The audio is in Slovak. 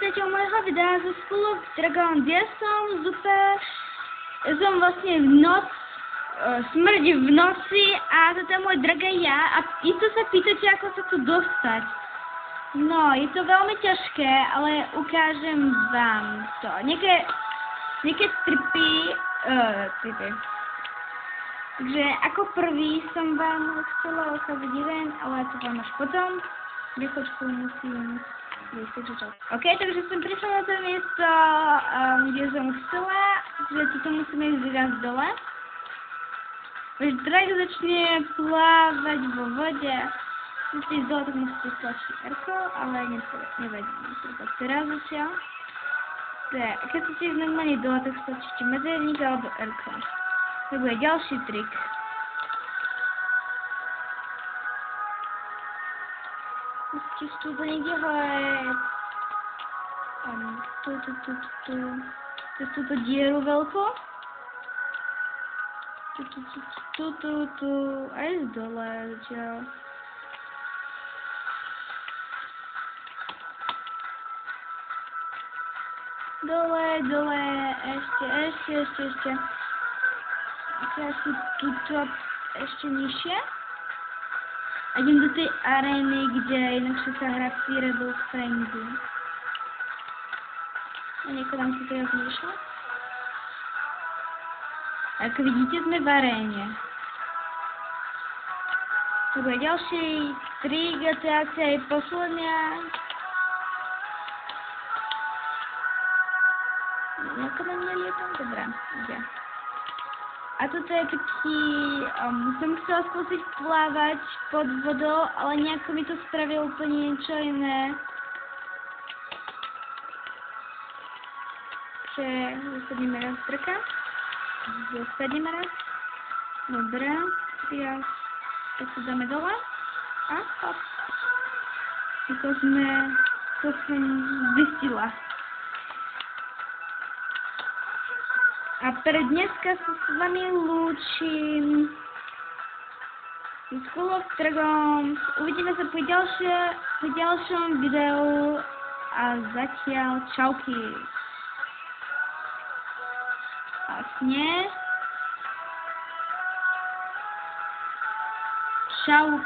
vítajte u mojho videa ze School of Dragons. Ja som super, som vlastne v noc, smrť v noci a toto je môj dragon ja a isto sa pýtate, ako sa tu dostať. No, je to veľmi ťažké, ale ukážem vám to. Nejaké tripy. Takže ako prvý som vám chcela ukázať jeden, ale to vám až potom. Chvíľočku musím vyskúšať. OK, takže som prišla na to miesto, kde som chcela, že tuto musíme ísť raz dole. Když drak začne plávať vo vode, musíte ísť dole, tak musíte stlačiť R-ko, ale nevadí. Tak teraz zatiaľ. Keď chcete ísť normálne dole, tak stlačíte medzerník alebo R-ko. To bude ďalší trik. Musíte tu niekde hľadať. Túto dieru veľkú. Tu. A ísť dole zatiaľ. Dole, ešte. Asi tuto ešte nižšie. A idem do tej arény, kde inakšie sa hrá Rebel Frenzy. A niekam si to jasne vyšlo. Ako vidíte, sme v aréne. To bude ďalší trik a to je asi aj posledná. Nejako na mňa lietam? Dobre, ide. A toto je taký, som chcela skúsiť plávať pod vodou, ale nejako mi to spravilo úplne niečo iné. Takže zasadneme raz drka. Zasadneme raz. Dobre, teraz tak sa dáme dole. A hop. To som zistila. A pre dneska sa s vami lúčim. School of Dragons. Uvidíme sa po ďalšom videu. A zatiaľ čauky. Vlastne. Čau.